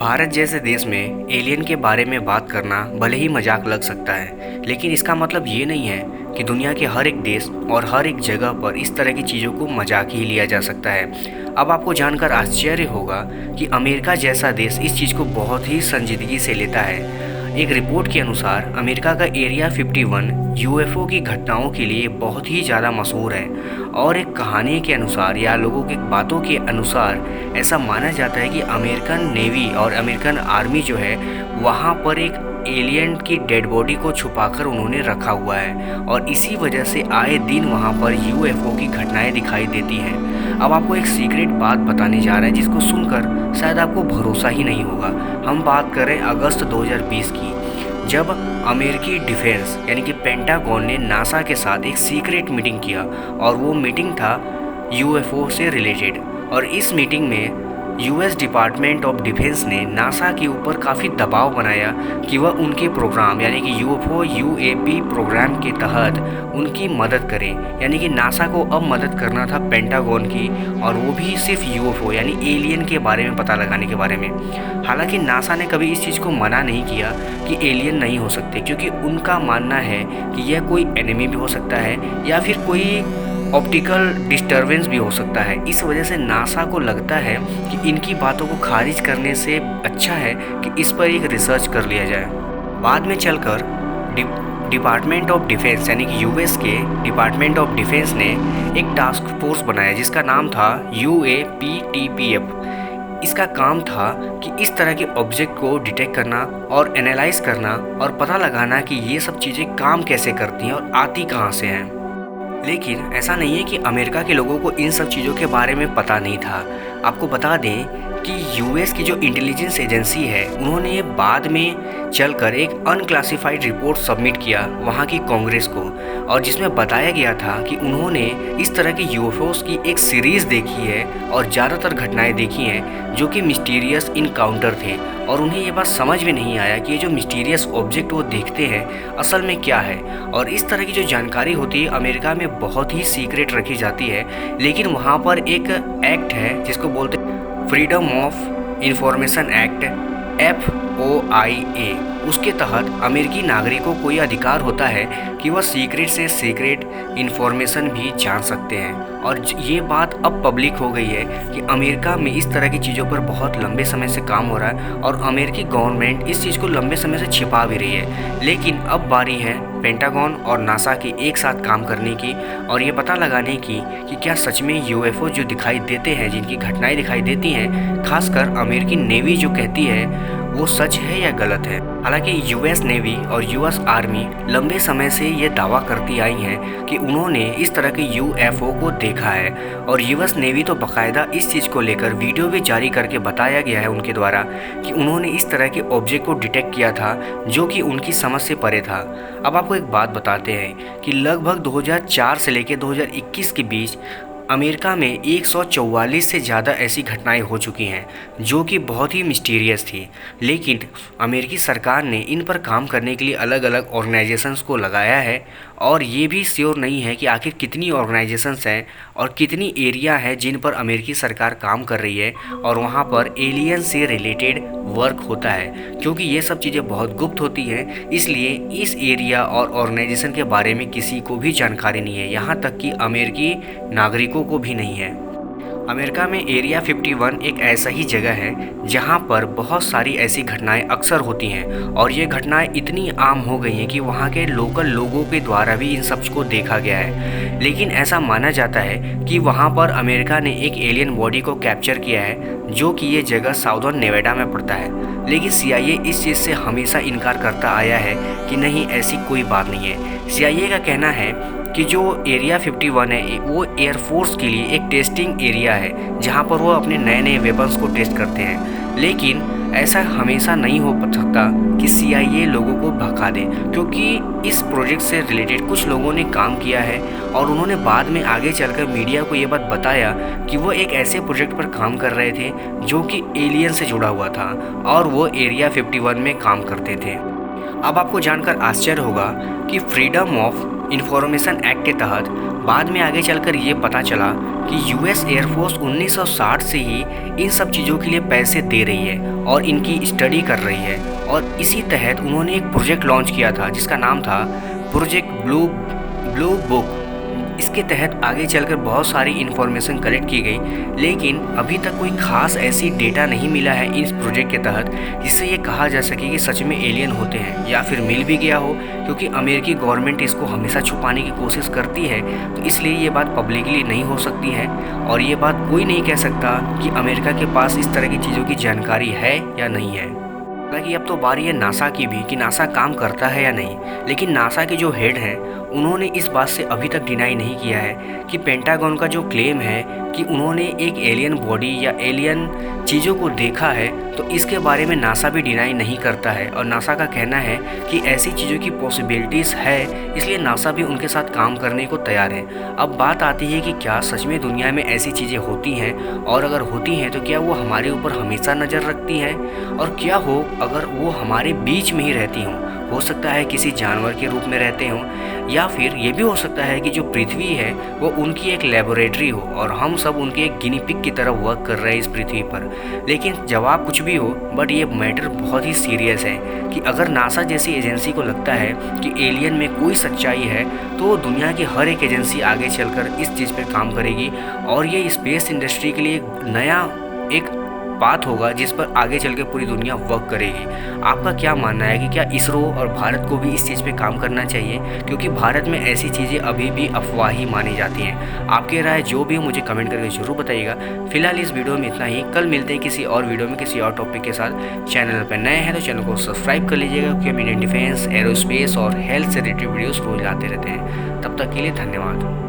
भारत जैसे देश में एलियन के बारे में बात करना भले ही मजाक लग सकता है, लेकिन इसका मतलब ये नहीं है कि दुनिया के हर एक देश और हर एक जगह पर इस तरह की चीज़ों को मजाक ही लिया जा सकता है। अब आपको जानकर आश्चर्य होगा कि अमेरिका जैसा देश इस चीज़ को बहुत ही संजीदगी से लेता है। एक रिपोर्ट के अनुसार अमेरिका का एरिया 51 यूएफओ की घटनाओं के लिए बहुत ही ज़्यादा मशहूर है और एक कहानी के अनुसार या लोगों की बातों के अनुसार ऐसा माना जाता है कि अमेरिकन नेवी और अमेरिकन आर्मी जो है वहाँ पर एक एलियन की डेड बॉडी को छुपाकर उन्होंने रखा हुआ है और इसी वजह से आए दिन वहाँ पर यूएफओ की घटनाएं दिखाई देती हैं। अब आपको एक सीक्रेट बात बताने जा रहा है जिसको सुनकर शायद आपको भरोसा ही नहीं होगा। हम बात करें अगस्त 2020 की, जब अमेरिकी डिफेंस यानी कि पेंटागन ने नासा के साथ एक सीक्रेट मीटिंग किया और वो मीटिंग था यूएफओ से रिलेटेड। और इस मीटिंग में यूएस डिपार्टमेंट ऑफ डिफेंस ने नासा के ऊपर काफ़ी दबाव बनाया कि वह उनके प्रोग्राम यानी कि यूएफओ यूएपी प्रोग्राम के तहत उनकी मदद करें। यानी कि नासा को अब मदद करना था पेंटागन की, और वो भी सिर्फ यूएफओ यानी एलियन के बारे में पता लगाने के बारे में। हालांकि नासा ने कभी इस चीज़ को मना नहीं किया कि एलियन नहीं हो सकते, क्योंकि उनका मानना है कि यह कोई एनिमी भी हो सकता है या फिर कोई ऑप्टिकल डिस्टरबेंस भी हो सकता है। इस वजह से नासा को लगता है कि इनकी बातों को खारिज करने से अच्छा है कि इस पर एक रिसर्च कर लिया जाए। बाद में चलकर डिपार्टमेंट ऑफ डिफेंस यानी कि यूएस के डिपार्टमेंट ऑफ डिफेंस ने एक टास्क फोर्स बनाया जिसका नाम था UAPTPF। इसका काम था कि इस तरह के ऑब्जेक्ट को डिटेक्ट करना और एनालाइज करना और पता लगाना कि ये सब चीज़ें काम कैसे करती हैं और आती कहाँ से हैं। लेकिन ऐसा नहीं है कि अमेरिका के लोगों को इन सब चीज़ों के बारे में पता नहीं था। आपको बता दें कि यूएस की जो इंटेलिजेंस एजेंसी है उन्होंने बाद में चलकर एक अनक्लासिफाइड रिपोर्ट सबमिट किया वहाँ की कांग्रेस को, और जिसमें बताया गया था कि उन्होंने इस तरह के यूएफओस की एक सीरीज़ देखी है और ज़्यादातर घटनाएं देखी हैं जो कि मिस्टीरियस इनकाउंटर थे, और उन्हें ये बात समझ में नहीं आया कि ये जो मिस्टीरियस ऑब्जेक्ट वो देखते हैं असल में क्या है। और इस तरह की जो जानकारी होती है अमेरिका में बहुत ही सीक्रेट रखी जाती है, लेकिन वहाँ पर एक एक्ट है जिसको बोलते हैं freedom of information act FOIA। उसके तहत अमेरिकी नागरिकों को यह अधिकार होता है कि वह सीक्रेट से सीक्रेट इन्फॉर्मेशन भी जान सकते हैं। और ये बात अब पब्लिक हो गई है कि अमेरिका में इस तरह की चीज़ों पर बहुत लंबे समय से काम हो रहा है और अमेरिकी गवर्नमेंट इस चीज़ को लंबे समय से छिपा भी रही है। लेकिन अब बारी है पेंटागन और नासा की एक साथ काम करने की और ये पता लगाने की कि क्या सच में यूएफओ जो दिखाई देते हैं, जिनकी घटनाएं दिखाई देती हैं, खासकर अमेरिकी नेवी जो कहती है वो सच है या गलत है। हालांकि यूएस नेवी और यूएस आर्मी लंबे समय से ये दावा करती आई हैं कि उन्होंने इस तरह के यूएफओ को देखा है, और यूएस नेवी तो बाकायदा इस चीज़ को लेकर वीडियो भी जारी करके बताया गया है उनके द्वारा कि उन्होंने इस तरह के ऑब्जेक्ट को डिटेक्ट किया था जो कि उनकी समझ से परे था। अब आपको एक बात बताते हैं कि लगभग 2004 से लेकर 2021 के बीच अमेरिका में 144 से ज़्यादा ऐसी घटनाएं हो चुकी हैं जो कि बहुत ही मिस्टीरियस थी। लेकिन अमेरिकी सरकार ने इन पर काम करने के लिए अलग अलग ऑर्गेनाइजेशंस को लगाया है, और ये भी श्योर नहीं है कि आखिर कितनी ऑर्गेनाइजेशंस हैं और कितनी एरिया है जिन पर अमेरिकी सरकार काम कर रही है और वहाँ पर एलियन से रिलेटेड वर्क होता है। क्योंकि ये सब चीज़ें बहुत गुप्त होती हैं, इसलिए इस एरिया और ऑर्गेनाइजेशन के बारे में किसी को भी जानकारी नहीं है, यहाँ तक कि अमेरिकी नागरिकों को भी नहीं है। अमेरिका में एरिया 51 एक ऐसा ही जगह है जहाँ पर बहुत सारी ऐसी घटनाएं अक्सर होती हैं, और ये घटनाएं इतनी आम हो गई हैं कि वहाँ के लोकल लोगों के द्वारा भी इन सब को देखा गया है। लेकिन ऐसा माना जाता है कि वहाँ पर अमेरिका ने एक एलियन बॉडी को कैप्चर किया है जो कि ये जगह साउदर्न नेवाडा में पड़ता है। लेकिन CIA इस चीज़ से हमेशा इनकार करता आया है कि नहीं, ऐसी कोई बात नहीं है। CIA का कहना है कि जो एरिया 51 है वो एयरफोर्स के लिए एक टेस्टिंग एरिया है जहां पर वो अपने नए नए वेपन्स को टेस्ट करते हैं। लेकिन ऐसा हमेशा नहीं हो सकता कि CIA लोगों को भगा दे, क्योंकि इस प्रोजेक्ट से रिलेटेड कुछ लोगों ने काम किया है और उन्होंने बाद में आगे चलकर मीडिया को ये बात बताया कि वो एक ऐसे प्रोजेक्ट पर काम कर रहे थे जो कि एलियन से जुड़ा हुआ था और वो एरिया 51 में काम करते थे। अब आपको जानकर आश्चर्य होगा कि फ्रीडम ऑफ इंफॉर्मेशन एक्ट के तहत बाद में आगे चलकर ये पता चला कि यूएस एयरफोर्स 1960 से ही इन सब चीज़ों के लिए पैसे दे रही है और इनकी स्टडी कर रही है। और इसी तहत उन्होंने एक प्रोजेक्ट लॉन्च किया था जिसका नाम था प्रोजेक्ट ब्लू बुक। इसके तहत आगे चलकर बहुत सारी इन्फॉर्मेशन कलेक्ट की गई, लेकिन अभी तक कोई खास ऐसी डेटा नहीं मिला है इस प्रोजेक्ट के तहत जिससे ये कहा जा सके कि सच में एलियन होते हैं, या फिर मिल भी गया हो, क्योंकि अमेरिकी गवर्नमेंट इसको हमेशा छुपाने की कोशिश करती है। तो इसलिए ये बात पब्लिकली नहीं हो सकती है और ये बात कोई नहीं कह सकता कि अमेरिका के पास इस तरह की चीज़ों की जानकारी है या नहीं है। हालांकि अब तो बारी है नासा की भी कि नासा काम करता है या नहीं, लेकिन नासा के जो हेड हैं उन्होंने इस बात से अभी तक डिनाई नहीं किया है कि पेंटागन का जो क्लेम है कि उन्होंने एक एलियन बॉडी या एलियन चीज़ों को देखा है, तो इसके बारे में नासा भी डिनाई नहीं करता है। और नासा का कहना है कि ऐसी चीज़ों की पॉसिबिलिटीज़ है, इसलिए नासा भी उनके साथ काम करने को तैयार है। अब बात आती है कि क्या सच में दुनिया में ऐसी चीज़ें होती हैं, और अगर होती हैं तो क्या वो हमारे ऊपर हमेशा नज़र रखती हैं, और क्या हो अगर वो हमारे बीच में ही रहती हों। हो सकता है किसी जानवर के रूप में रहते हों, या फिर ये भी हो सकता है कि जो पृथ्वी है वो उनकी एक लेबोरेटरी हो और हम सब उनके एक गिनी पिग की तरह वर्क कर रहे हैं इस पृथ्वी पर। लेकिन जवाब कुछ भी हो, बट ये मैटर बहुत ही सीरियस है कि अगर नासा जैसी एजेंसी को लगता है कि एलियन में कोई सच्चाई है, तो दुनिया की हर एक एजेंसी आगे चलकर इस चीज़ पर काम करेगी और ये स्पेस इंडस्ट्री के लिए एक नया एक बात होगा जिस पर आगे चल के पूरी दुनिया वर्क करेगी। आपका क्या मानना है कि क्या इसरो और भारत को भी इस चीज़ पे काम करना चाहिए, क्योंकि भारत में ऐसी चीज़ें अभी भी अफवाह ही मानी जाती हैं। आपकी राय जो भी हो मुझे कमेंट करके ज़रूर बताइएगा। फिलहाल इस वीडियो में इतना ही, कल मिलते हैं किसी और वीडियो में किसी और टॉपिक के साथ। चैनल पर नए हैं तो चैनल को सब्सक्राइब कर लीजिएगा, क्योंकि हम इंडियन डिफेंस, एरोस्पेस और हेल्थ से रिलेटेड वीडियोज़ रोज लाते रहते हैं। तब तक के लिए धन्यवाद।